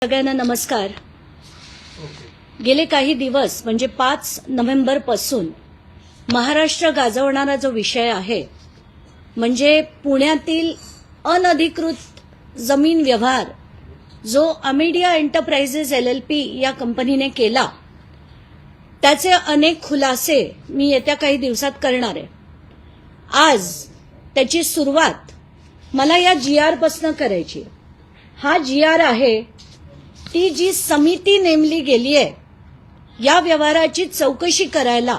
सगळ्यांना नमस्कार। गेले काही दिवस म्हणजे 5 नोव्हेंबर पासून महाराष्ट्र गाजवणारा जो विषय आहे म्हणजे पुण्यातील अनधिकृत जमीन व्यवहार जो अमेडिया एंटरप्राइजेस LLP या कंपनीने केला त्याचे अनेक खुलासे मी येत्या काही दिवसात करणार आहे। आज त्याची सुरुवात मला या GR पासून करायची। हा GR आहे ती जी समिती नेमली गेली आहे या व्यवहाराची चौकशी करायला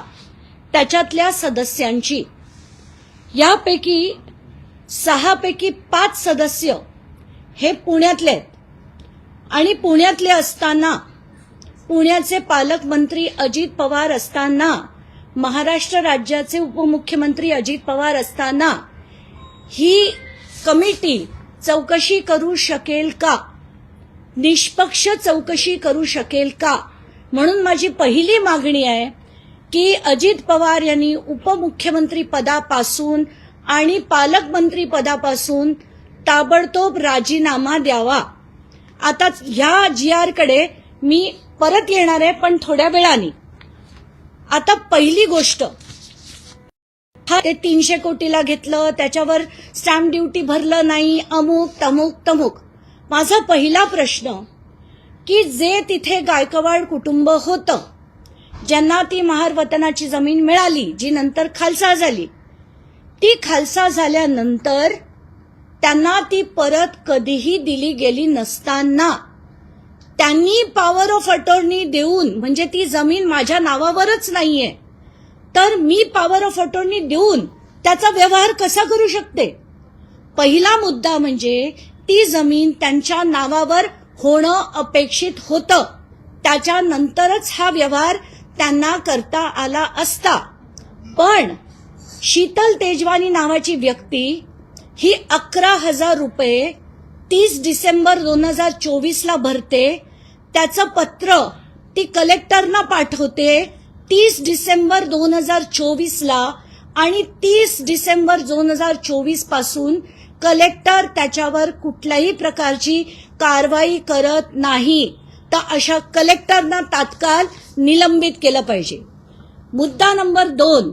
त्याच्यातल्या सदस्यांची, यापैकी 6 पैकी 5 सदस्य हे पुण्यातले आहेत आणि पुण्यातले असताना पुण्याचे पालकमंत्री अजित पवार असताना, महाराष्ट्र राज्याचे उपमुख्यमंत्री अजित पवार असताना ही कमिटी चौकशी करू शकेल का, निष्पक्ष चौकशी करू शकेल का, म्हणून माझी पहिली मागणी आहे की अजित पवार यांनी उपमुख्यमंत्री पदापासून आणि पालकमंत्री पदापासून ताबडतोब राजीनामा द्यावा। आता ह्या GR कडे मी परत येणार आहे पण थोड्या वेळाने। आता पहिली गोष्ट, हा ते 300 कोटीला घेतलं, त्याच्यावर स्टॅम्प ड्युटी भरलं नाही, अमुक तमुक तमुक। माझा पहिला प्रश्न की जे तिथे गायकवाड कुटुंब होतं, ज्यांना ती महार वतनाची जमीन मिळाली जी नंतर खालसा झाली, ती खालसा झाल्यानंतर त्यांना ती परत कधीही दिली गेली नसताना त्यांनी पॉवर ऑफ अटॉर्नी देऊन, म्हणजे ती जमीन माझ्या नावावरच नाहीये तर मी पॉवर ऑफ अटॉर्नी देऊन त्याचा व्यवहार कसा करू शकते। पहिला मुद्दा म्हणजे ती जमीन त्यांच्या नावावर होणं अपेक्षित होतं, त्याच्यानंतरच हा व्यवहार त्यांना करता आला असता। पण शीतल तेजवानी नावाची व्यक्ती ही 11,000 रुपये 30 डिसेंबर 2024 ला भरते, त्याचं पत्र ती कलेक्टरना पाठवते 30 डिसेंबर 2024 ला आणि 30 डिसेंबर 2024 पासून कलेक्टर त्याच्यावर कुठल्याही प्रकारची कारवाई करत नाही, तर अशा कलेक्टरना तात्काळ निलंबित केलं पाहिजे। मुद्दा नंबर 2,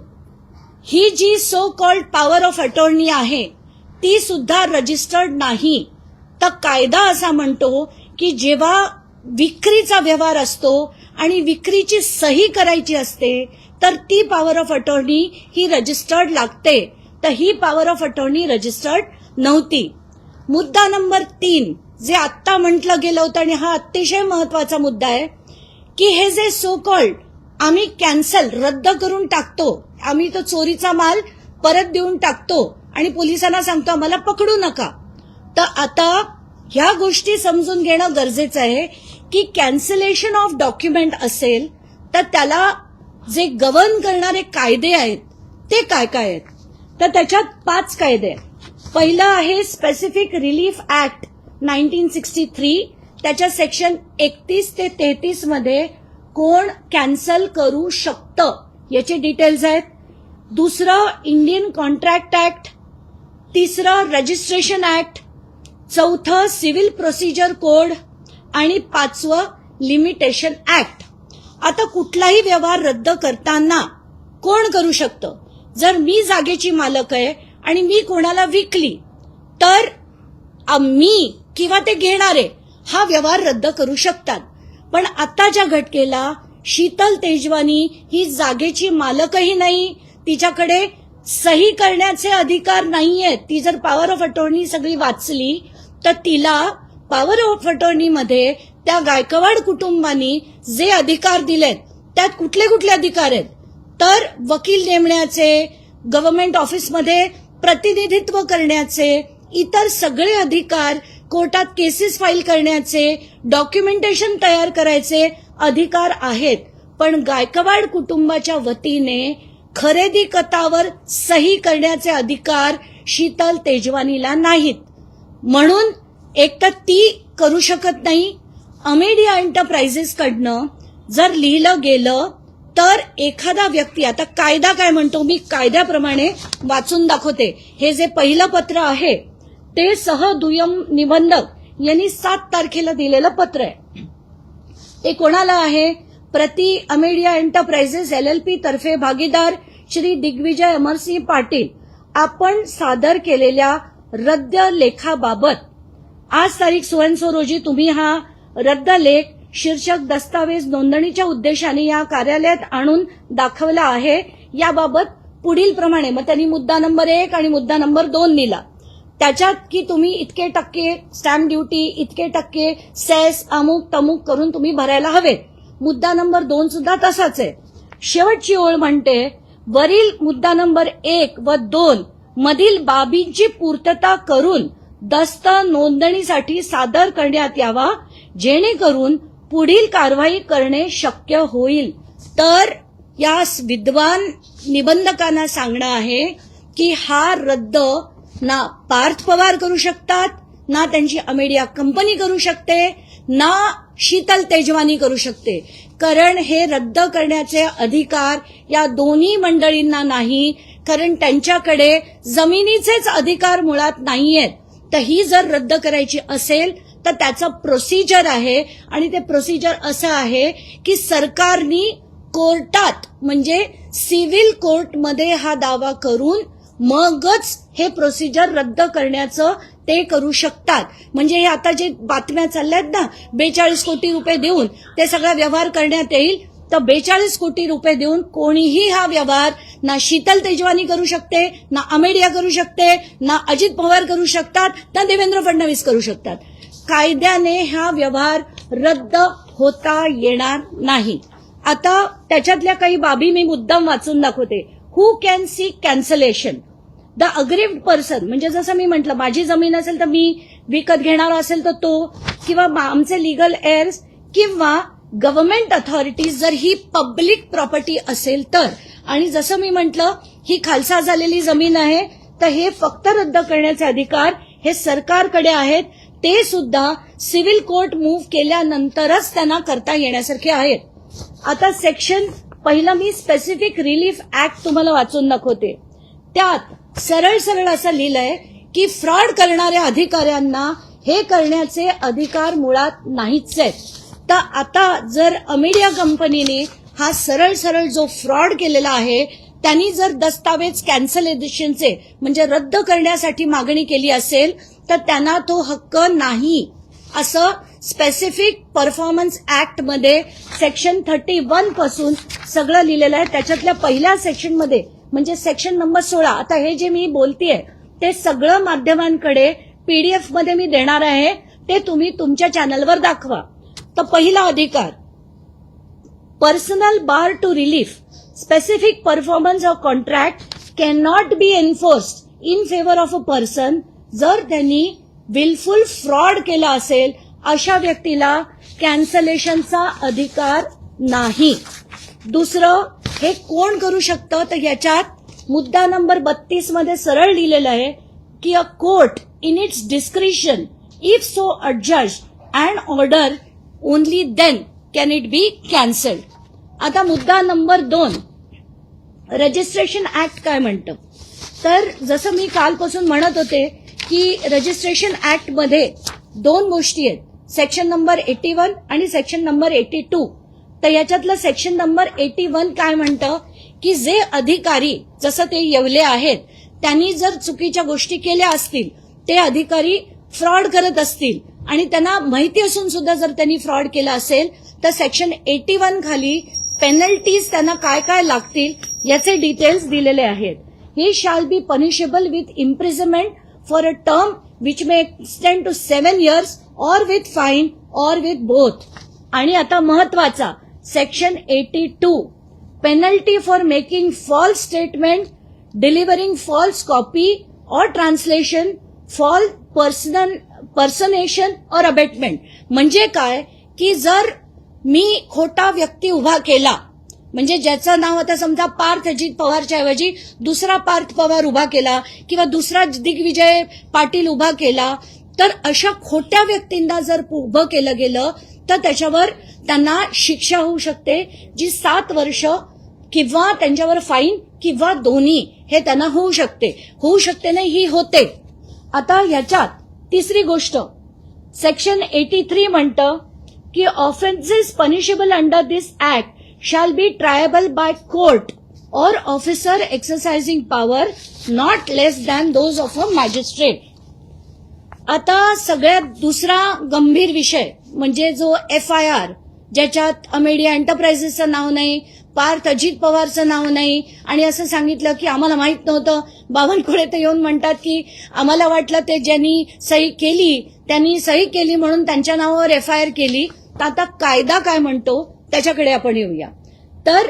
ही जी so called power of attorney आहे ती सुद्धा रजिस्टर्ड नाही। तर कायदा असा म्हणतो की जेव्हा विक्रीचा व्यवहार असतो आणि विक्रीची सही करायची असते तर ती power of attorney he registered लागते, तर ही पॉवर ऑफ अटॉर्नी रजिस्टर्ड नव्हती। मुद्दा नंबर 3 जे आत्ता म्हटलं गेलं होतं आणि हा अतिशय महत्वाचा मुद्दा आहे की हे जे सो कॉल्ड आम्ही कॅन्सल रद्द करून टाकतो, आम्ही तो चोरीचा माल परत देऊन टाकतो आणि पोलिसांना सांगतो आम्हाला पकडू नका, तर आता ह्या गोष्टी समजून घेणं गरजेचं आहे की कॅन्सलेशन ऑफ डॉक्युमेंट असेल तर त्याला जे गव्हर्न करणारे कायदे आहेत ते काय काय आहेत, तर त्याच्यात 5 कायदे आहेत। पहिलं आहे स्पेसिफिक रिलीफ ऍक्ट 1963, त्याच्या सेक्शन 31 ते 33 मध्ये कोण कॅन्सल करू शकतं याचे डिटेल्स आहेत। दुसरं इंडियन कॉन्ट्रॅक्ट ऍक्ट, तिसरं रजिस्ट्रेशन ऍक्ट, चौथं सिव्हिल प्रोसिजर कोड आणि 5वं लिमिटेशन ऍक्ट। आता कुठलाही व्यवहार रद्द करताना कोण करू शकतं, जर मी जागेची मालक आहे आणि मी कोणाला विकली तर मी किंवा ते घेणारे हा व्यवहार रद्द करू शकतात। पण आताच्या घटनेला शीतल तेजवानी ही जागेची मालकही नाही, तिच्याकडे सही करण्याचे अधिकार नाहीयेत। ती जर पॉवर ऑफ अटॉर्नी सगळी वाचली तर तिला पॉवर ऑफ अटॉर्नी मध्ये त्या गायकवाड कुटुंबानी जे अधिकार दिलेत त्यात कुठले कुठले अधिकार आहेत, तर वकील नेमण्याचे, गव्हर्नमेंट ऑफिसमध्ये प्रतिनिधित्व करण्याचे, इतर सगळे अधिकार, कोर्टात केसेस फाईल करण्याचे, डॉक्युमेंटेशन तयार करायचे अधिकार आहेत। पण गायकवाड कुटुंबाच्या वतीने खरेदी खतावर सही करण्याचे अधिकार शीतल तेजवानीला नाहीत, म्हणून एक तर ती करू शकत नाही। अमेडिया एंटरप्राइजेस कडनं जर लिहिलं गेलं तर एखादा व्यक्ती, आता कायदा काय म्हणतो मी कायद्याप्रमाणे वाचून दाखवते। हे जे पहिलं पत्र आहे ते सह दुय्यम निबंधक यांनी 7 तारखेला दिलेलं पत्र आहे. ते कोणाला आहे? प्रति अमेडिया एंटरप्राइजेस LLP तर्फे भागीदार श्री दिग्विजय अमरसिंह पाटील आपण सादर केलेल्या रद्द लेखाबाबत आज तारीख सोळा रोजी तुम्ही हा रद्द लेख शीर्षक दस्तावेज नोंदणीच्या उद्देशाने या कार्यालयात आणून दाखवला आहे. याबाबत पुढील प्रमाणे मग त्यांनी मुद्दा नंबर 1 आणि मुद्दा नंबर 2 लिहिला. त्याच्यात की तुम्ही इतके टक्के स्टॅम्प ड्युटी, इतके टक्के सेस, अमुक तमुक करून तुम्ही भरायला हवेत. मुद्दा नंबर 2 सुद्धा तसाच आहे. शेवटची ओळ म्हणते वरील मुद्दा नंबर 1 व 2 मधील बाबींची पूर्तता करून दस्त नोंदणीसाठी सादर करण्यात यावा, जेणेकरून पुढील कारवाई करणे शक्य होईल. तर या विद्वान निबंधकांना सांगणं आहे की हा रद्द ना पार्थ पवार करू शकतात, ना त्यांची अमेडिया कंपनी करू शकते, ना शीतल तेजवानी करू शकते. कारण हे रद्द करण्याचे अधिकार या दोन्ही मंडळींना नाही, कारण त्यांच्याकडे जमिनीचेच अधिकार मुळात नाहीयेत. तर ही जर रद्द करायची असेल तर त्याचं प्रोसिजर आहे आणि ते प्रोसिजर असं आहे की सरकारनी कोर्टात म्हणजे सिव्हिल कोर्टमध्ये हा दावा करून मगच हे प्रोसिजर रद्द करण्याचं ते करू शकतात. म्हणजे हे आता जे बातम्या चालल्यात ना 42 कोटी रुपये देऊन ते सगळा व्यवहार करण्यात येईल, तर 42 कोटी रुपये देऊन कोणीही हा व्यवहार ना शीतल तेजवानी करू शकते, ना अमेडिया करू शकते, ना अजित पवार करू शकतात, ना देवेंद्र फडणवीस करू शकतात. कायद्याने हा व्यवहार रद्द होता येणार नाही. आता त्याच्यातल्या काही बाबी मी मुद्दाम वाचून दाखवते. Who can sick cancellation? The aggrieved person, म्हणजे जसं मी म्हटलं माझी जमीन असेल तर मी विकत घेणारा असेल तर तो, किंवा आमचे लिगल एअर्स, किंवा गव्हर्नमेंट अथॉरिटीज जर ही पब्लिक प्रॉपर्टी असेल तर. आणि जसं मी म्हटलं ही खालसा झालेली जमीन आहे, तर हे फक्त रद्द करण्याचे अधिकार हे सरकारकडे आहेत. ते सुद्धा सिव्हिल कोर्ट मूव्ह केल्यानंतरच त्यांना करता येण्यासारखे आहेत. आता सेक्शन पहिलं मी स्पेसिफिक रिलीफ ऍक्ट तुम्हाला वाचून दाखवते. त्यात सरळ सरळ असं लिहिलंय की फ्रॉड करणाऱ्या अधिकाऱ्यांना हे करण्याचे अधिकार मुळात नाहीच आहेत. तर आता जर अमेडिया कंपनीने हा सरळ सरळ जो फ्रॉड केलेला आहे, त्यांनी जर दस्तावेज कॅन्सलेशनचे म्हणजे रद्द करण्यासाठी मागणी केली असेल तर त्यांना तो हक्क नाही, असं स्पेसिफिक परफॉर्मन्स ऍक्ट मध्ये सेक्शन 31 पासून सगळं लिहिलेलं आहे. त्याच्यातल्या पहिल्या सेक्शनमध्ये म्हणजे सेक्शन नंबर 16. आता हे जे मी बोलतेय ते सगळं माध्यमांकडे PDF मध्ये मी देणार आहे, ते तुम्ही तुमच्या चॅनलवर दाखवा. तर पहिला अधिकार, personal bar to relief specific performance of contract can not be enforced in favour of a person. जर त्यांनी विलफुल फ्रॉड केला असेल अशा व्यक्तीला कॅन्सलेशनचा अधिकार नाही. दुसरं, हे कोण करू शकतं? तर याच्यात मुद्दा नंबर 32 मध्ये सरळ लिहिलेलं आहे की a court in its discretion if so adjust and order only then can it be cancelled. आता मुद्दा नंबर 2, रजिस्ट्रेशन ऍक्ट काय म्हणतं? तर जसं मी कालपासून म्हणत होते की रजिस्ट्रेशन ऍक्ट मध्ये 2 गोष्टी आहेत, सेक्शन नंबर 81 आणि सेक्शन नंबर 82. तर याच्यातलं सेक्शन नंबर 81 काय म्हणतं की जे अधिकारी जसं ते येवले आहेत त्यांनी जर चुकीच्या गोष्टी केल्या असतील, ते अधिकारी फ्रॉड करत असतील आणि त्यांना माहिती असून सुद्धा जर त्यांनी फ्रॉड केला असेल तर सेक्शन 81 खाली पेनल्टीज त्यांना काय काय लागतील याचे डिटेल्स दिलेले आहेत. He shall be punishable with imprisonment for a term which may extend to 7 years or with fine or with both. आणि आता महत्वाचा section 82, penalty for making false statement, delivering false copy or translation, false personation or abetment. म्हणजे काय की जर मी खोटा व्यक्ती उभा केला, म्हणजे ज्याचं नाव आता समजा पार्थ अजित पवारच्या ऐवजी दुसरा पार्थ पवार उभा केला किंवा दुसरा दिग्विजय पाटील उभा केला, तर अशा खोट्या व्यक्तींना जर उभं केलं गेलं तर त्याच्यावर त्यांना शिक्षा होऊ शकते, जी 7 वर्ष किंवा त्यांच्यावर फाईन किंवा दोन्ही हे त्यांना होऊ शकते नाही, ही होते. आता ह्याच्यात तिसरी गोष्ट, सेक्शन 83 म्हणतं की offences punishable under this act shall be tribal by court or officer exercising power not less than those of a magistrate. आता सगळ्यात दुसरा गंभीर विषय म्हणजे जो FIR, ज्याच्यात अमेडिया एंटरप्राइजेसचं नाव नाही, पार्थ अजित पवारचं नाव नाही, आणि असं सांगितलं की आम्हाला माहित नव्हतं. बावनकुळे तर येऊन म्हणतात की आम्हाला वाटलं ते ज्यांनी सही केली त्यांनी सही केली म्हणून त्यांच्या नावावर FIR केली. तर आता कायदा काय म्हणतो त्याच्याकडे आपण येऊया. तर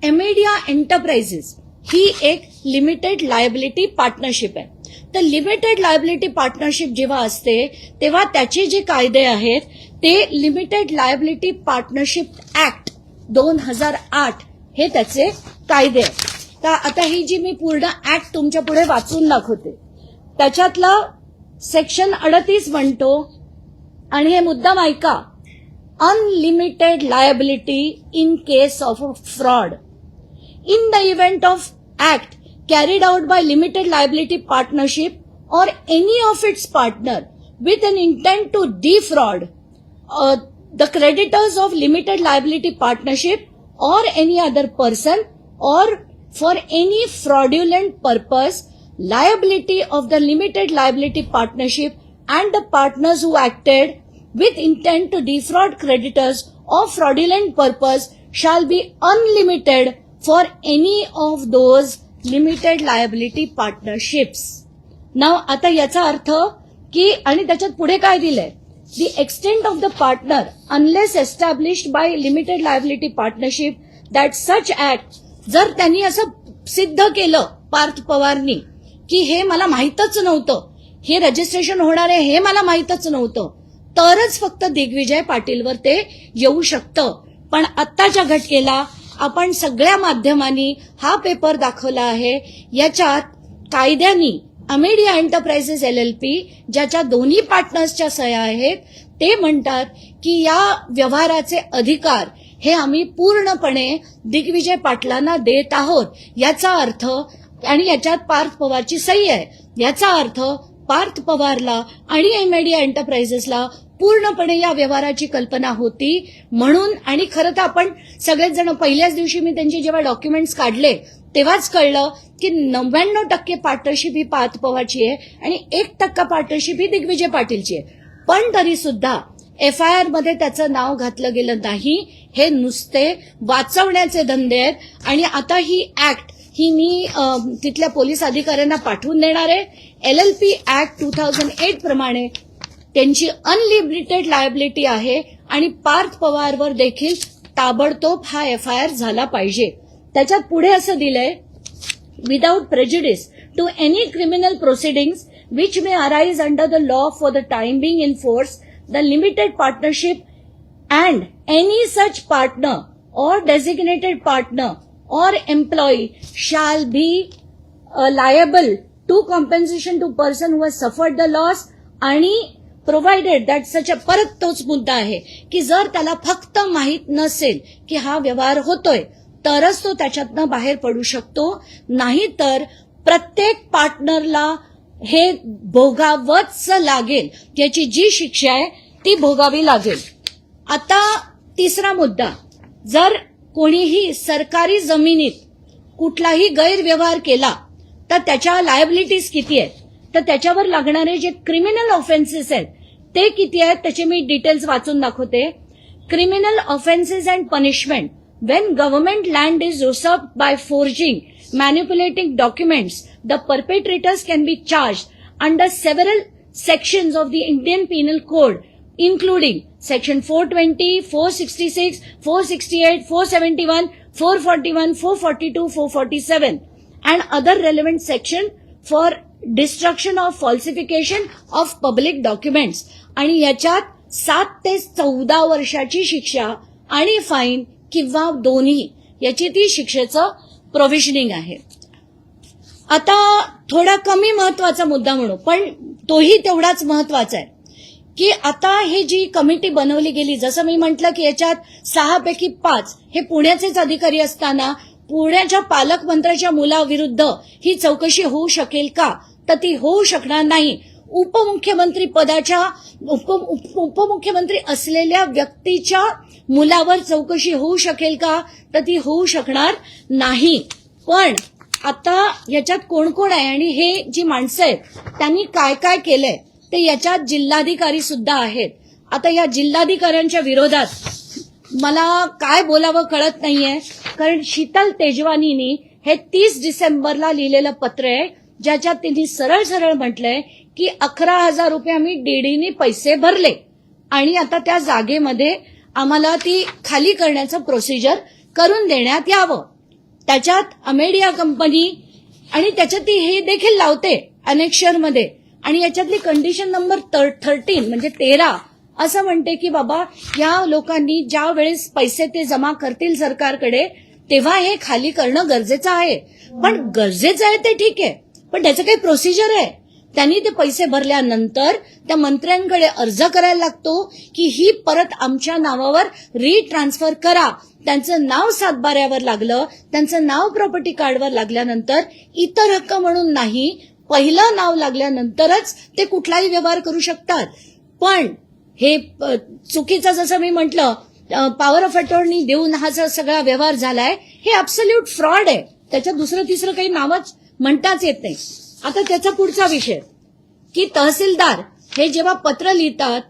अमेडिया एंटरप्राइजेस ही एक लिमिटेड लायबिलिटी पार्टनरशिप आहे. तर लिमिटेड लायबिलिटी पार्टनरशिप जेव्हा असते तेव्हा त्याचे जे कायदे आहेत ते लिमिटेड लायबिलिटी पार्टनरशिप ऍक्ट 2008 हे त्याचे कायदे आहेत. तर आता ही जी मी पूर्ण ऍक्ट तुमच्या पुढे वाचून दाखवते त्याच्यातला सेक्शन 38 म्हणतो, आणि हे मुद्दाम ऐका, unlimited liability in case of a fraud. In the event of act carried out by limited liability partnership or any of its partner with an intent to defraud the creditors of limited liability partnership or any other person or for any fraudulent purpose, liability of the limited liability partnership and the partners who acted with intent to defraud creditors of fraudulent purpose shall be unlimited for any of those limited liability partnerships. Now आता याचा अर्थ की, आणि त्याच्यात पुढे काय दिलंय, the extent of the partner unless established by limited liability partnership that such act, जर त्यांनी असं सिद्ध केलं पार्थ पवारनी की हे मला माहीतच नव्हतं, हे रजिस्ट्रेशन होणार आहे हे मला माहीतच नव्हतं, तरच फक्त दिग्विजय पाटीलवर ते येऊ शकतं. पण आत्ताच्या घटनेला आपण सगळ्या माध्यमांनी हा पेपर दाखवला आहे. याच्यात कायद्यानी अमेडिया एंटरप्राइजेस LLP, ज्याच्या दोन्ही पार्टनर्सच्या सह्या आहेत, ते म्हणतात की या व्यवहाराचे अधिकार हे आम्ही पूर्णपणे दिग्विजय पाटलांना देत आहोत. याचा अर्थ, आणि याच्यात पार्थ पवारची सही आहे, याचा अर्थ पार्थ पवारला आणि अमेडिया एंटरप्राइजेसला पूर्णपणे या व्यवहाराची कल्पना होती म्हणून. आणि खरं तर आपण सगळेच जण पहिल्याच दिवशी मी त्यांचे जेव्हा डॉक्युमेंट्स काढले तेव्हाच कळलं की 99% पार्टनरशिप ही पार्थ पवारची आहे आणि 1% पार्टनरशिप ही दिग्विजय पाटीलची आहे. पण तरी सुद्धा FIR मध्ये त्याचं नाव घातलं गेलं नाही. हे नुसते वाचवण्याचे धंदे आहेत. आणि आता ही ऍक्ट ही मी तिथल्या पोलीस अधिकाऱ्यांना पाठवून देणार आहे. LLP ऍक्ट 2008 प्रमाणे त्यांची अनलिमिटेड लायबिलिटी आहे आणि पार्थ पवारवर देखील ताबडतोब हा FIR झाला पाहिजे. त्याच्यात पुढे असं दिलंय, without prejudice to any criminal proceedings which may arise under the law for the time being in force, the limited partnership and any such partner or designated partner or employee shall be liable to compensation to person who has suffered the loss, आणि provided that such a, परत तोच मुद्दा आहे की जर त्याला फक्त माहीत नसेल की हा व्यवहार होतोय तरच तो त्याच्यातनं बाहेर पडू शकतो, नाहीतर प्रत्येक पार्टनरला हे भोगावंच लागेल. याची जी शिक्षा आहे ती भोगावी लागेल. आता तिसरा मुद्दा, जर कोणीही सरकारी जमिनीत कुठलाही गैरव्यवहार केला तर त्याच्या लायबिलिटीज किती आहेत, तर त्याच्यावर लागणारे जे क्रिमिनल ऑफेन्सेस आहेत ते किती आहेत त्याचे मी डिटेल्स वाचून दाखवते. Criminal offences and punishment when government land is usurped by forging, manipulating documents, the perpetrators can be charged under several sections of the Indian Penal Code, including Section 420, 466, 468, 471, 441, 442, 447, and other relevant section for destruction of falsification of public documents. आणि याच्यात 7 ते 14 वर्षाची शिक्षा आणि fine किंवा दोन्ही याची ती शिक्षेचं प्रोव्हिजनिंग आहे. आता थोडा कमी महत्वाचा मुद्दा म्हणू, पण तोही तेवढाच महत्वाचा आहे की आता हे जी कमिटी बनवली गेली, जसं मी म्हटलं की याच्यात 6 पैकी 5 हे पुण्याचेच अधिकारी असताना पुण्याच्या पालकमंत्र्याच्या मुलाविरुद्ध ही चौकशी होऊ शकेल का, तर ती होऊ शकणार नाही. उपमुख्यमंत्री पदाच्या उपमुख्यमंत्री असलेल्या व्यक्तीच्या मुलावर चौकशी होऊ शकेल का? तर ती होऊ शकणार नाही. पण आता याच्यात कोण कोण आहे आणि हे जी माणसं आहेत त्यांनी काय काय केलंय ते याच्यात जिल्हाधिकारी सुद्धा आहेत. आता या जिल्हाधिकाऱ्यांच्या विरोधात मला काय बोलावं कळत नाहीये, कारण शीतल तेजवानीनी हे 30 डिसेंबरला लिहिलेलं पत्र आहे ज्याच्यात त्यांनी सरळ सरळ म्हटलंय की 11,000 रुपये आम्ही डीडीने पैसे भरले आणि आता त्या जागेमध्ये आम्हाला ती खाली करण्याचं प्रोसिजर करून देण्यात यावं. त्याच्यात अमेडिया कंपनी आणि त्याच्यात ती हे देखील लावते अनेक्षरमध्ये आणि याच्यातली कंडिशन नंबर 13 म्हणजे 13 असं म्हणते की बाबा या लोकांनी ज्या वेळेस पैसे ते जमा करतील सरकारकडे तेव्हा हे खाली करणं गरजेचं आहे. पण गरजेचं आहे ते ठीक आहे, पण त्याचं काही प्रोसिजर आहे. त्यांनी ते पैसे भरल्यानंतर त्या मंत्र्यांकडे अर्ज करायला लागतो की ही परत आमच्या नावावर रिट्रान्सफर करा. त्यांचं नाव सातबाऱ्यावर लागलं, त्यांचं नाव प्रॉपर्टी कार्डवर लागल्यानंतर इतर हक्क म्हणून नाही, पहिलं नाव लागल्यानंतरच ते कुठलाही व्यवहार करू शकतात. पण हे चुकीचं जसं मी म्हटलं पॉवर ऑफ अटॉर्नी देऊन हा जो सगळा व्यवहार झालाय हे ॲब्सोल्यूट फ्रॉड आहे. त्याच्यात दुसरं तिसरं काही नावच म्हणताच येत नाही. आता त्याचा पुढचा विषय की तहसीलदार हे जेव्हा पत्र लिहितात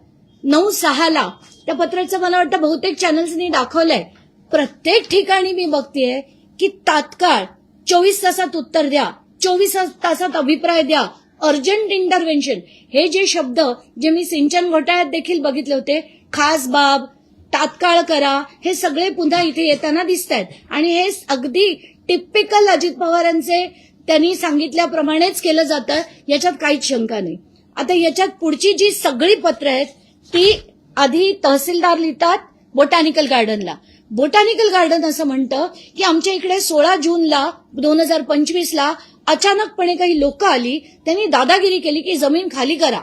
9/6ला, त्या पत्राचं मला वाटतं बहुतेक चॅनल्सनी दाखवलंय. प्रत्येक ठिकाणी मी बघतेय की तात्काळ 24 तासात उत्तर द्या, 24 तासात अभिप्राय द्या, अर्जंट इंटरव्हेन्शन, हे जे शब्द जे मी सिंचन घोटाळ्यात देखील बघितले होते, खास बाब, तात्काळ करा, हे सगळे पुन्हा इथे येताना दिसत आहेत. आणि हे अगदी टिपिकल अजित पवारांचे त्यांनी सांगितल्याप्रमाणेच केलं जातं, याच्यात काहीच शंका नाही. आता याच्यात पुढची जी सगळी पत्र आहेत ती आधी तहसीलदार लिहितात बोटॅनिकल गार्डनला. बोटॅनिकल गार्डन असं म्हणतं की आमच्या इकडे 16 जूनला 2025ला अचानकपणे काही लोक आली, त्यांनी दादागिरी केली की जमीन खाली करा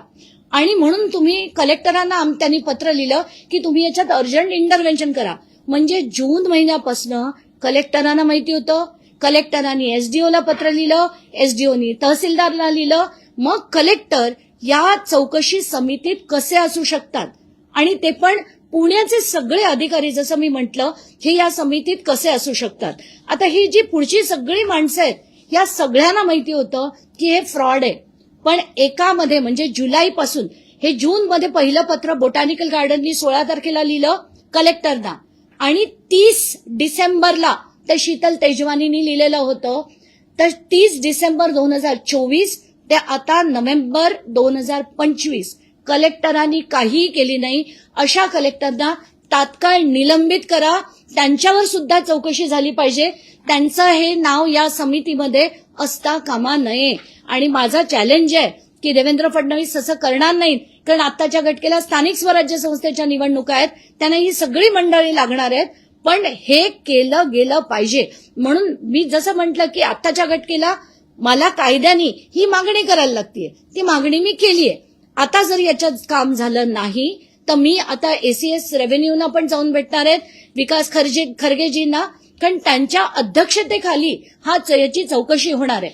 आणि म्हणून तुम्ही कलेक्टरांना त्यांनी पत्र लिहिलं की तुम्ही याच्यात अर्जंट इंटरव्हेन्शन करा. म्हणजे जून महिन्यापासून कलेक्टरांना माहिती होतं, कलेक्टरांनी एसडीओला पत्र लिहिलं, एसडीओनी तहसीलदारला लिहिलं, मग कलेक्टर या चौकशी समितीत कसे असू शकतात आणि ते पण पुण्याचे सगळे अधिकारी, जसं मी म्हटलं, हे या समितीत कसे असू शकतात. आता ही जी पुढची सगळी माणसं आहेत या सगळ्यांना माहिती होतं की हे फ्रॉड आहे. पण एकामध्ये म्हणजे जुलैपासून हे जूनमध्ये पहिलं पत्र बोटॅनिकल गार्डननी 16 तारखेला लिहिलं कलेक्टरना आणि 30 डिसेंबरला ते शीतल तेजवानीनी लिहिलेलं होतं. तर 30 डिसेंबर 2024 ते आता नोव्हेंबर 2025 कलेक्टरांनी काहीही केली नाही. अशा कलेक्टरना तात्काळ निलंबित करा, त्यांच्यावर सुद्धा चौकशी झाली पाहिजे, त्यांचं हे नाव या समितीमध्ये असता कामा नये. आणि माझा चॅलेंज आहे की देवेंद्र फडणवीस असं करणार नाहीत, कारण आत्ताच्या घटकेला स्थानिक स्वराज्य संस्थेच्या निवडणुका आहेत, त्यांना ही सगळी मंडळी लागणार आहेत. पण हे केलं गेलं पाहिजे. म्हणून मी जसं म्हटलं की आत्ताच्या घटकेला मला कायद्याने ही मागणी करायला लागतीये, ती मागणी मी केली आहे. आता जर याच्यात काम झालं नाही तर मी आता एसीएस रेव्हेन्यूना पण जाऊन भेटणार आहेत, विकास खरगेजींना, कारण त्यांच्या अध्यक्षतेखाली याची चौकशी होणार आहे.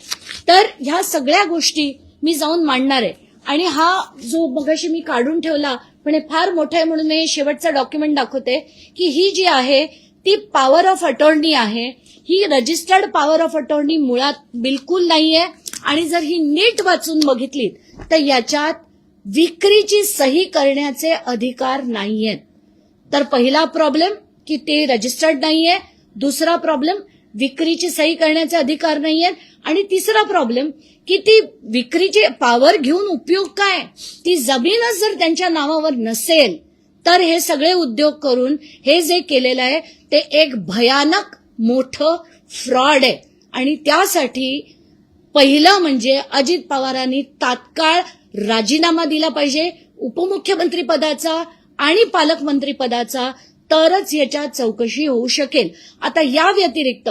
तर ह्या सगळ्या गोष्टी मी जाऊन मांडणार आहे. आणि हा जो मगाशी मी काढून ठेवला पण हे फार मोठं आहे म्हणून मी शेवटचं डॉक्युमेंट दाखवते की ही जी आहे ती पॉवर ऑफ अटॉर्नी आहे. ही रजिस्टर्ड पॉवर ऑफ अटॉर्नी मुळात बिलकुल नाहीये. आणि जर ही नीट वाचून बघितली तर याच्यात विक्रीची सही करण्याचे अधिकार नाहीयेत. तर पहिला प्रॉब्लेम की ते रजिस्टर्ड नाहीये, दुसरा प्रॉब्लेम विक्रीची सही करण्याचे अधिकार नाहीयेत, आणि तिसरा प्रॉब्लेम की ती विक्रीची पॉवर घेऊन उपयोग काय, ती जमीनच जर त्यांच्या नावावर नसेल तर हे सगळे उद्योग करून हे जे केलेलं आहे ते एक भयानक मोठं फ्रॉड आहे. आणि त्यासाठी पहिलं म्हणजे अजित पवारांनी तात्काळ राजीनामा दिला पाहिजे उपमुख्यमंत्री पदाचा आणि पालकमंत्री पदाचा, तरच याच्यात चौकशी होऊ शकेल. आता या व्यतिरिक्त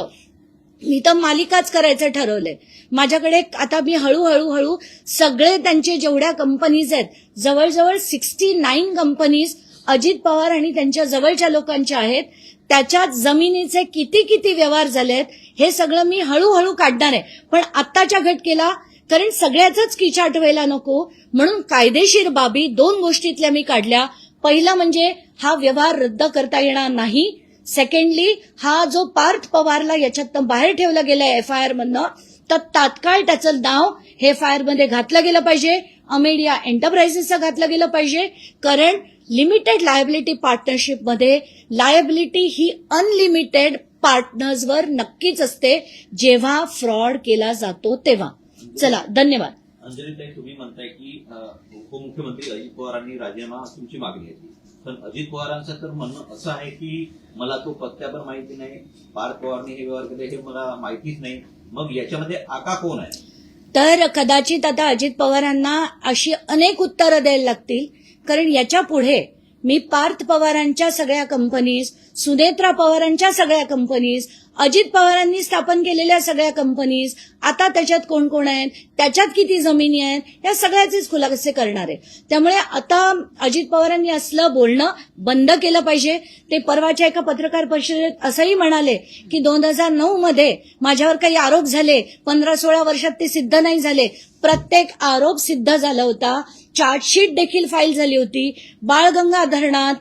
मी तर मालिकाच करायचं ठरवलंय. माझ्याकडे आता मी हळूहळू सगळे त्यांचे जेवढ्या कंपनीज आहेत, जवळजवळ 69 कंपनीज अजित पवार आणि त्यांच्या जवळच्या लोकांच्या आहेत, त्याच्यात जमिनीचे किती व्यवहार झालेत हे सगळं मी हळूहळू काढणार आहे. पण आत्ताच्या घटकेला कारण सगळ्याच किचाट व्हायला नको म्हणून कायदेशीर बाबी 2 गोष्टीतल्या मी काढल्या. पहिला म्हणजे हा व्यवहार रद्द करता येणार नाही. सेकंडली हा जो पार्थ पवारला याच्यात बाहेर ठेवला गेलाय FIR मधनं, तर तात्काळ त्याचं नाव हे FIR मध्ये घातलं गेलं पाहिजे, अमेडिया एंटरप्राइजेसचं घातलं गेलं पाहिजे. कारण लिमिटेड लायबिलिटी पार्टनरशिपमध्ये लायबिलिटी ही अनलिमिटेड पार्टनर्सवर नक्कीच असते जेव्हा फ्रॉड केला जातो तेव्हा. चला, धन्यवाद. अंजलीताई, तुम्ही म्हणताय की उपमुख्यमंत्री अजित पवारांनी राजीनामा तुमची मागणी आहे, पण अजित पवारांचं तर म्हणणं असं आहे की मला तो पत्त्यावर माहिती नाही, पार्थ पवारने हे व्यवहार केले हे मला माहितीच नाही. मग याच्यामध्ये आका कोण आहे? तर कदाचित आता अजित पवारांना अशी अनेक उत्तरं द्यायला लागतील. कारण याच्या पुढे मी पार्थ पवारांच्या सगळ्या कंपनीज, सुनेत्रा पवारांच्या सगळ्या कंपनीज, अजित पवारांनी स्थापन केलेल्या सगळ्या कंपनीज, आता त्याच्यात कोण कोण आहेत, त्याच्यात किती जमिनी आहेत, या सगळ्याचेच खुलासे करणार आहे. त्यामुळे आता अजित पवारांनी असलं बोलणं बंद केलं पाहिजे. ते परवाच्या एका पत्रकार परिषदेत असंही म्हणाले की 2009 मध्ये माझ्यावर काही आरोप झाले, 15-16 वर्षात ते सिद्ध नाही झाले. प्रत्येक आरोप सिद्ध झाला होता. चार्जशीट देखील फाईल झाली होती. बाळगंगा धरणात,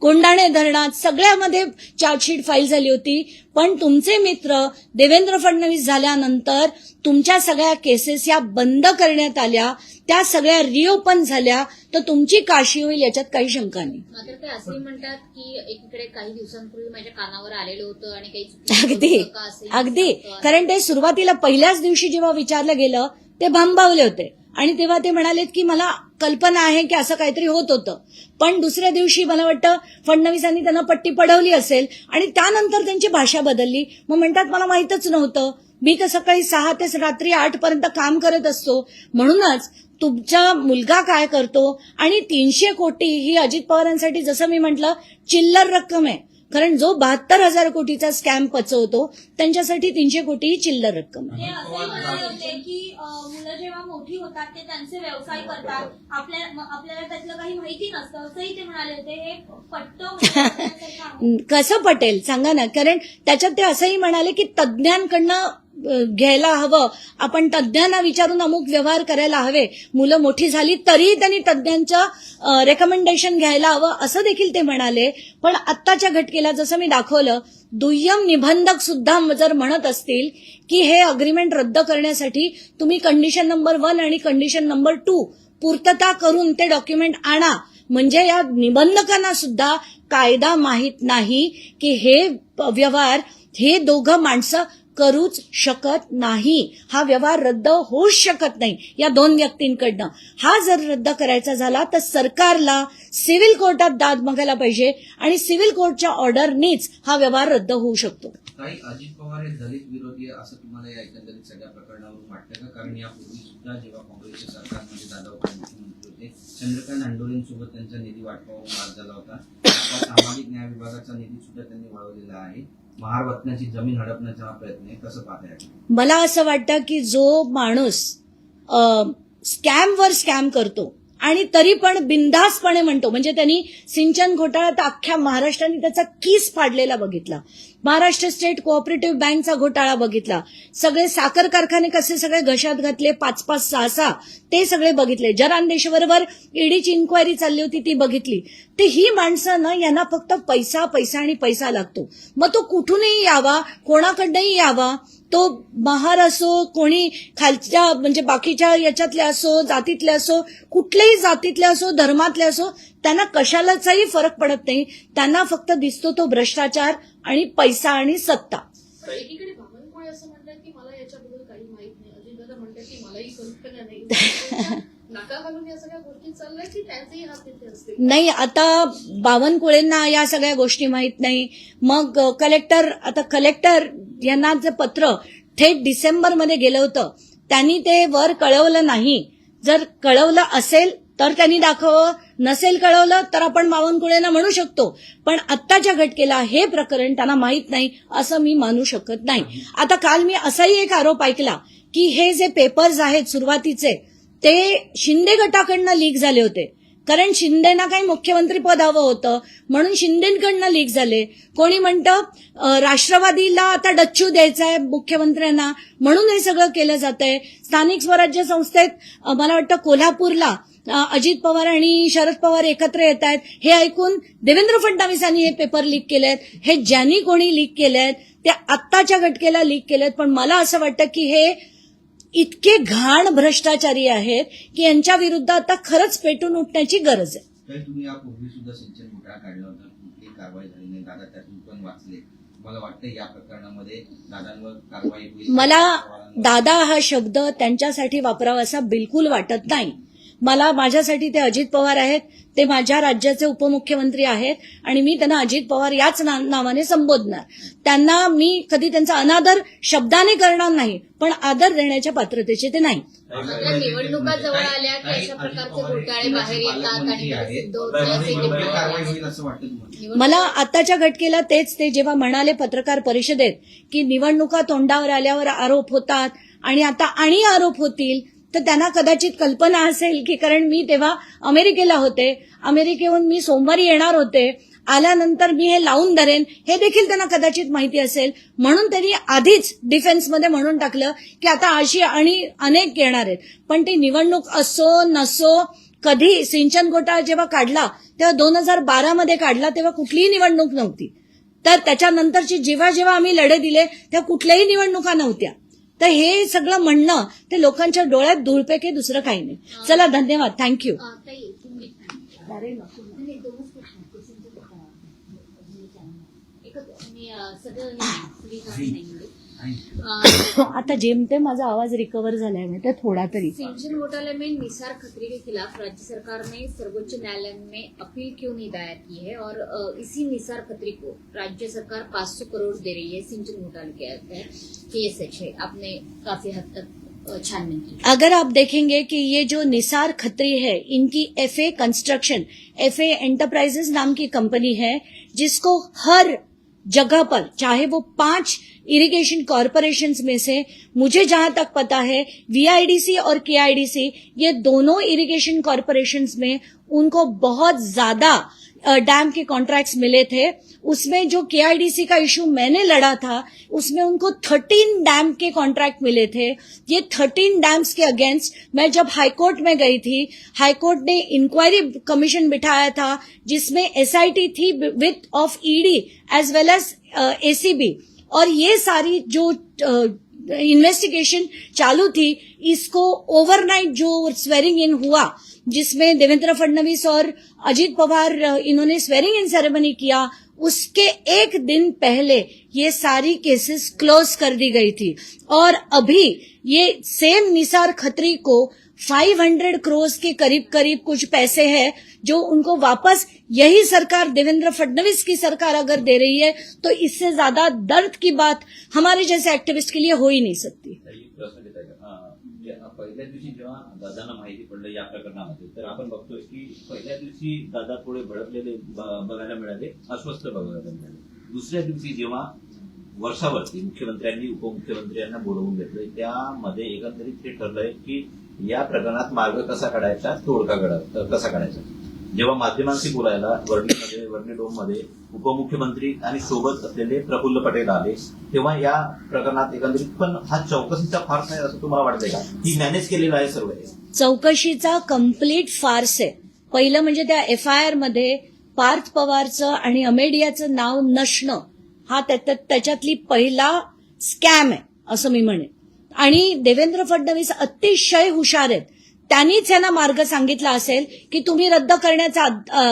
कोंडाणे धरणात सगळ्यामध्ये चार्जशीट फाईल झाली होती. पण तुमचे मित्र देवेंद्र फडणवीस झाल्यानंतर तुमच्या सगळ्या केसेस या बंद करण्यात आल्या, त्या सगळ्या रिओपन झाल्या, तर तुमची काशी होईल याच्यात काही शंका नाही. मात्र ते असंही म्हणतात की एकीकडे काही दिवसांपूर्वी माझ्या कानावर आलेलं होतं आणि अगदी अगदी कारण ते सुरुवातीला पहिल्याच दिवशी जेव्हा विचारलं गेलं ते भांबावले होते आणि तेव्हा ते म्हणालेत की मला कल्पना आहे की असं काहीतरी होत होतं. पण दुसऱ्या दिवशी मला वाटतं फडणवीसांनी त्यांना पट्टी पडवली असेल आणि त्यानंतर त्यांची भाषा बदलली. मग म्हणतात मला माहीतच नव्हतं, मी तर सकाळी 6 ते रात्री 8 पर्यंत काम करत असतो. म्हणूनच तुमचा मुलगा काय करतो आणि 300 कोटी ही अजित पवारांसाठी जसं मी म्हटलं चिल्लर रक्कम आहे. कारण जो 72,000 कोटीचा स्कॅम पचवतो त्यांच्यासाठी 300 कोटी ही चिल्लर रक्कम आहे. ते असंही म्हणाले होते की मुलं जेव्हा मोठी होतात ते त्यांचे व्यवसाय करतात, आपल्याला त्यातलं काही माहिती नसतं असंही ते म्हणाले होते. हे पटतं कसं पटेल सांगा ना. कारण त्याच्यात ते असंही म्हणाले की तज्ज्ञांकडनं घ्यायला हवं, आपण तज्ज्ञांना विचारून अमुक व्यवहार करायला हवे. मुलं मोठी झाली तरीही त्यांनी तज्ज्ञांचं रेकमेंडेशन घ्यायला हवं असं देखील ते म्हणाले. पण आत्ताच्या घटकेला जसं मी दाखवलं, दुय्यम निबंधक सुद्धा जर म्हणत असतील की हे अग्रीमेंट रद्द करण्यासाठी तुम्ही कंडिशन नंबर 1 आणि कंडिशन नंबर 2 पूर्तता करून ते डॉक्युमेंट आणा, म्हणजे या निबंधकांना सुद्धा कायदा माहीत नाही की हे व्यवहार हे दोघं माणसं करूच शकत नाही. हा व्यवहार रद्द होऊच शकत नाही या 2 व्यक्तींकडनं. हा जर रद्द करायचा झाला तर सरकारला सिव्हिल कोर्टात दाद मागायला पाहिजे आणि सिव्हिल कोर्टच्या ऑर्डरनीच हा व्यवहार रद्द होऊ शकतो. काही अजित पवार हे दलित विरोधी असं तुम्हाला या एकंदरीत सगळ्या प्रकरणावरून वाटतं का? कारण यापूर्वी सुद्धा जेव्हा काँग्रेसच्या सरकारमध्ये दादा मुख्यमंत्री होते, चंद्रकांत नांडोरेंसोबत त्यांचा निधी वाटपावर वाद झाला होता. आता सामाजिक न्याय विभागाचा निधी सुद्धा त्यांनी वळवलेला आहे. महारत्नाची जमीन हडपण्याचा हा प्रयत्न आहे, कसं पाहताय? मला असं वाटतं की जो माणूस स्कॅमवर स्कॅम करतो आणि तरी पण बिनधास्तपणे म्हणतो, म्हणजे त्यांनी सिंचन घोटाळा तर अख्ख्या महाराष्ट्राने त्याचा कीस फाडलेला बघितला, महाराष्ट्र स्टेट कोऑपरेटिव्ह बँकचा घोटाळा बघितला, सगळे साखर कारखाने कसे सगळे घशात घातले 5-5, 6-6 ते सगळे बघितले, जरांदेशवरवर ईडीची इन्क्वायरी चालली होती ती बघितली. ते ही माणसं ना, यांना फक्त पैसा पैसा आणि पैसा लागतो. मग तो कुठूनही यावा, कोणाकडनंही यावा, तो महार असो, कोणी खालच्या म्हणजे बाकीच्या याच्यातले असो, जातीतले असो, कुठल्याही जातीतले असो, धर्मातले असो, त्यांना कशालाचाही फरक पडत नाही. त्यांना फक्त दिसतो तो भ्रष्टाचार आणि पैसा आणि सत्ता. एकीकडे बावनकुळे असं म्हणतात की मला याच्याबद्दल काही माहित नाही, अजितदादा म्हणतात की मलाही कल्पना नाही. नाका घालून या सगळ्या गोष्टी चालल्या की त्यांचेही हात तिथे असतील. नाही, आता बावनकुळेंना या सगळ्या गोष्टी माहित नाही. मग कलेक्टर यांना जे पत्र थेट डिसेंबरमध्ये गेलं होतं, त्यांनी ते वर कळवलं नाही. जर कळवलं असेल तर त्यांनी दाखवावं, नसेल कळवलं तर आपण बावनकुळेंना म्हणू शकतो. पण आत्ताच्या घटकेला हे प्रकरण त्यांना माहित नाही असं मी मानू शकत नाही. आता काल मी असाही एक आरोप ऐकला की हे जे पेपर्स आहेत सुरुवातीचे ते शिंदे गटाकडनं लीक झाले होते. कारण शिंदेना काही मुख्यमंत्री पद हवं होतं म्हणून शिंदेकडनं लीक झाले. कोणी म्हणतं राष्ट्रवादीला आता डच्चू द्यायचा आहे मुख्यमंत्र्यांना म्हणून हे सगळं केलं जातंय. स्थानिक स्वराज्य संस्थेत मला वाटतं कोल्हापूरला अजित पवार आणि शरद पवार एकत्र येत आहेत हे ऐकून देवेंद्र फडणवीसांनी हे पेपर लीक केलेत. हे ज्यांनी कोणी लीक केलेत ते आत्ताच्या घटकेला लीक केलेत. पण मला असं वाटतं की हे इतके घाण भ्रष्टाचारी आहेत की यांच्या विरुद्ध आता खरंच पेटून उठण्याची गरज आहे. तर तुम्ही यापूर्वी सुद्धा सिंचन घोटाळा काढला होता, कुठलीही कारवाई झाली नाही, दादा त्यातून पण वाचले. मला वाटतं या प्रकरणामध्ये दादांवर कारवाई होईल. मला दादा हा शब्द त्यांच्यासाठी वापरावासा बिलकुल वाटत नाही. मला माझ्यासाठी ते अजित पवार आहेत, ते माझ्या राज्याचे उपमुख्यमंत्री आहेत आणि मी त्यांना अजित पवार याच नावाने संबोधणार. त्यांना मी कधी त्यांचा अनादर शब्दाने करणार नाही, पण आदर देण्याच्या पात्रतेचे ते नाही. आता निवडणुका जवळ आल्या की अशा प्रकारचे घोटाळे बाहेर येतात आणि कारवाई होईल असं वाटतं तुम्हाला? मला आताच्या घटकेला ते जेव्हा म्हणाले पत्रकार परिषदेत की निवडणुका तोंडावर आल्यावर आरोप होतात आणि आता आणि आरोप होतील, तर त्यांना कदाचित कल्पना असेल की कारण मी तेव्हा अमेरिकेला होते, अमेरिकेहून मी सोमवारी येणार होते, आल्यानंतर मी हे लावून धरेन हे देखील त्यांना कदाचित माहिती असेल. म्हणून त्यांनी आधीच डिफेन्समध्ये म्हणून टाकलं की आता अशी आणि अनेक येणार आहेत. पण ती निवडणूक असो नसो, कधी सिंचन घोटाळा जेव्हा काढला तेव्हा 2012 काढला तेव्हा कुठलीही निवडणूक नव्हती. तर त्याच्यानंतरची जेव्हा जेव्हा आम्ही लढे दिले तेव्हा कुठल्याही निवडणुका नव्हत्या. तर हे सगळं म्हणणं ते लोकांच्या डोळ्यात धूळपेके दुसरं काही नाही. चला धन्यवाद, थँक्यू. आता जेमतेम माझा आवाज रिकवर झालाय माहिती थोड़ा तरी. सिंचन घोटाले में निसार खत्री के खिलाफ राज्य सरकार ने सर्वोच्च न्यायालय में अपील क्यों नहीं दायर की है और इसी निसार खत्री को राज्य सरकार 500 करोड़ दे रही है सिंचन घोटाले के तहत, ये सच है? आपने काफी हद तक छानबीन की. अगर आप देखेंगे कि ये जो निसार खत्री है इनकी FA कंस्ट्रक्शन, FA एंटरप्राइजेस नाम की कंपनी है जिसको हर जगह पर चाहे वो 5 इरिगेशन कॉरपोरेशंस में से मुझे जहां तक पता है VIDC और KIDC ये दोनों इरिगेशन कॉरपोरेशंस में उनको बहुत ज्यादा डैम के कॉन्ट्रैक्ट्स मिले थे. उसमें जो KIDC का इशू मैंने लड़ा था उसमें उनको 13 डैम के कॉन्ट्रैक्ट मिले थे. ये 13 डैम्स के अगेंस्ट मैं जब हाईकोर्ट में गई थी, हाईकोर्ट ने इंक्वायरी कमीशन बिठाया था जिसमें SIT थी with of ED as well as ACB और ये सारी जो इन्वेस्टिगेशन चालू थी इसको ओवरनाइट जो स्वेरिंग इन हुआ जिसमें देवेंद्र फडणवीस और अजित पवार इन्होंने स्वेरिंग इन सेरेमनी किया, उसके एक दिन पहले ये सारी केसेस क्लोज कर दी गई थी. और अभी ये सेम निसार खत्री को 500 करोड़ के करीब कुछ पैसे हैं जो उनको वापस यही सरकार देवेंद्र फडणवीस की सरकार अगर दे रही है तो इससे ज्यादा दर्द की बात हमारे जैसे एक्टिविस्ट के लिए हो ही नहीं सकती. प्रश्न घेताय का? पहिल्या दिवशी जेव्हा दादांना माहिती पडलं या प्रकरणामध्ये तर आपण बघतोय की पहिल्या दिवशी दादा थोडे भडकलेले बघायला मिळाले, अस्वस्थ बघायला मिळाले. दुसऱ्या दिवशी जेव्हा वर्षावरती मुख्यमंत्र्यांनी उपमुख्यमंत्र्यांना बोलवून घेतलंय त्यामध्ये एकंदरीत हे ठरलंय की या प्रकरणात मार्ग कसा काढायचा, तोडगा कसा काढायचा. जेव्हा माध्यमांशी बोलायला वर्णी डोममध्ये उपमुख्यमंत्री आणि सोबत असलेले प्रफुल्ल पटेल आले तेव्हा या प्रकरणात एकंदरीत पण हा चौकशीचा फार्स आहे असं तुम्हाला वाटतंय का? की मॅनेज केलेलं आहे सर्व? चौकशीचा कम्प्लीट फार्स आहे. पहिलं म्हणजे त्या FIR मध्ये पार्थ पवारचं आणि अमेडियाचं नाव नसणं हा त्याच्यातली पहिला स्कॅम आहे असं मी म्हणेन. आणि देवेंद्र फडणवीस अतिशय हुशार आहेत. त्यांनीच यांना मार्ग सांगितला असेल की तुम्ही रद्द करण्याचा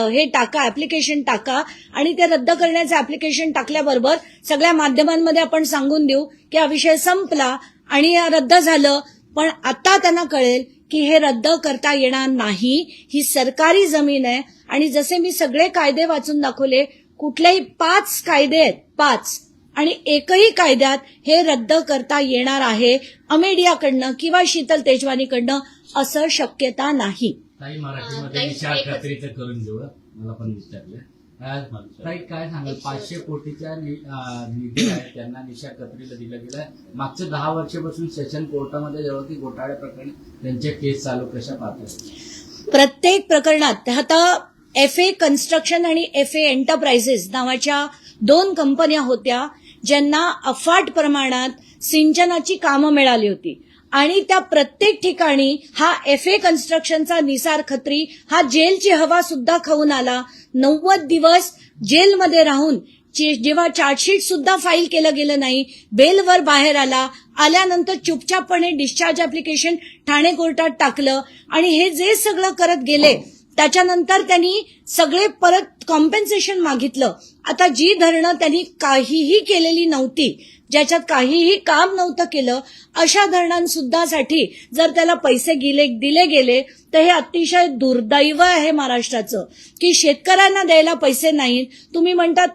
हे टाका, ऍप्लिकेशन टाका आणि ते रद्द करण्याचं ऍप्लिकेशन टाकल्याबरोबर सगळ्या माध्यमांमध्ये आपण सांगून देऊ की हा विषय संपला आणि रद्द झालं. पण आता त्यांना कळेल की हे रद्द करता येणार नाही. ही सरकारी जमीन आहे आणि जसे मी सगळे कायदे वाचून दाखवले कुठलेही 5 कायदे आहेत, 5 आणि एकही कायद्यात हे रद्द करता येणार आहे अमेडियाकडनं किंवा शीतल तेजवानीकडनं असं शक्यता नाही. ताई मराठीमध्ये निसार खत्रीचं करून घेऊ, मला पण विचारलं. ताई काय सांगाल, 500 कोटीच्या निधी आहे त्यांना निसार खत्रीला दिलं गेलं. मागच्या 10 वर्षापासून सेशन कोर्टामध्ये जेव्हा की घोटाळ्या प्रकरणी त्यांचे केस चालू, कशा पाहतात? प्रत्येक प्रकरणात आता FA कन्स्ट्रक्शन आणि FA एंटरप्राइजेस नावाच्या 2 कंपन्या होत्या ज्यांना अफाट प्रमाणात सिंचनाची कामं मिळाली होती आणि त्या प्रत्येक ठिकाणी हा FA कन्स्ट्रक्शनचा निसार खत्री हा जेलची हवा सुद्धा खाऊन आला. 90 दिवस जेलमध्ये राहून जेव्हा चार्जशीट सुद्धा फाईल केलं गेलं नाही, बेलवर बाहेर आल्यानंतर चुपचापपणे डिस्चार्ज ऍप्लिकेशन ठाणे कोर्टात टाकलं आणि हे जे सगळं करत गेले त्याच्यानंतर त्यांनी सगळे परत कॉम्पेन्सेशन मागितलं. आता जी धरणं त्यांनी काहीही केलेली नव्हती, ज्याच्यात काहीही काम नव्हतं केलं, अशा धरणांसुद्धासाठी जर त्याला पैसे दिले गेले तर हे अतिशय दुर्दैव आहे महाराष्ट्राचं की शेतकऱ्यांना द्यायला पैसे नाहीत. तुम्ही म्हणतात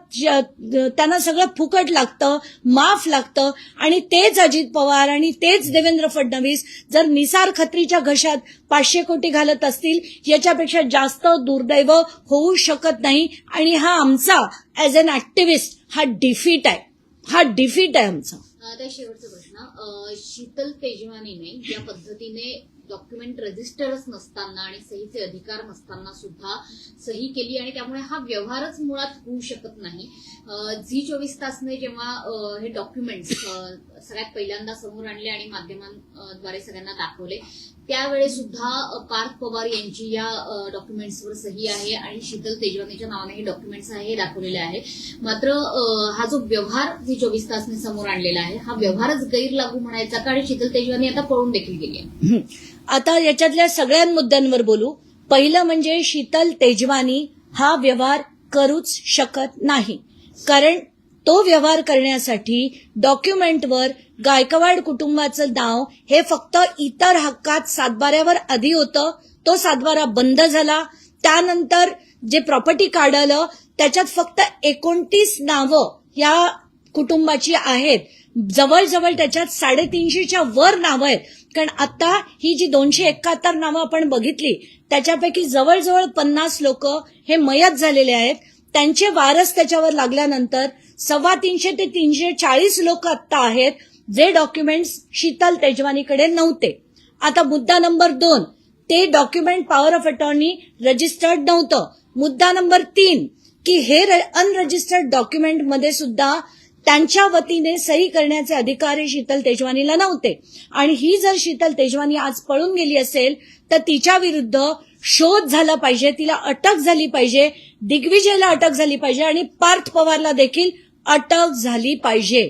त्यांना सगळं फुकट लागतं, माफ लागतं आणि तेच अजित पवार आणि तेच देवेंद्र फडणवीस जर निसार खत्रीच्या घशात 500 कोटी घालत असतील याच्यापेक्षा जास्त दुर्दैव होऊ शकत नाही. आणि हा आमचा ऍज अन ऍक्टिव्हिस्ट हा डिफीट आहे आमचा. आता शेवटचा प्रश्न, शीतल तेजवानीने ज्या पद्धतीने डॉक्युमेंट रजिस्टरच नसताना आणि सहीचे अधिकार नसताना सुद्धा सही केली आणि त्यामुळे हा व्यवहारच मुळात होऊ शकत नाही. झी24 तासने जेव्हा हे डॉक्युमेंट्स सगळ्यात पहिल्यांदा समोर आणले आणि माध्यमांद्वारे सगळ्यांना दाखवले त्यावेळेस सुद्धा पार्थ पवार यांची या डॉक्युमेंट्सवर सही आहे आणि शीतल तेजवानीच्या नावाने हे डॉक्युमेंट्स आहे हे दाखवलेले आहे. मात्र हा जो व्यवहार झी24 तासने समोर आणलेला आहे हा व्यवहारच गैरलागू म्हणायचा का? आणि शीतल तेजवानी आता पळून देखील गेली आहे. आता याच्यातल्या सगळ्या मुद्द्यांवर बोलू. पहिलं म्हणजे शीतल तेजवानी हा व्यवहार करूच शकत नाही, कारण तो व्यवहार करण्यासाठी डॉक्युमेंटवर गायकवाड कुटुंबाचं नाव हे फक्त इतर हक्कात सातबाऱ्यावर आधी होतं, तो सातबारा बंद झाला. त्यानंतर जे प्रॉपर्टी कार्ड आलं त्याच्यात फक्त 29 नावं या कुटुंबाची आहेत. जवळजवळ त्याच्यात 350च्या वर नावं आहेत, कारण आता ही जी 271 नावं आपण बघितली त्याच्यापैकी जवळजवळ 50 लोक हे मयत झालेले आहेत. त्यांचे वारस त्याच्यावर लागल्यानंतर 350 ते 340 लोक आत्ता आहेत जे डॉक्युमेंट्स शीतल तेजवानीकडे नव्हते. आता मुद्दा नंबर 2, ते document power of attorney registered नव्हतं. मुद्दा नंबर 3 की हे अनरजिस्टर्ड डॉक्युमेंटमध्ये सुद्धा त्यांच्या वतीने सही करण्याचे अधिकार हे शीतल तेजवानीला नव्हते. आणि ही जर शीतल तेजवानी आज पळून गेली असेल तर तिच्या विरुद्ध शोध झाला पाहिजे, तिला अटक झाली पाहिजे, दिग्विजयला अटक झाली पाहिजे आणि पार्थ पवारला देखील अटक झाली पाहिजे.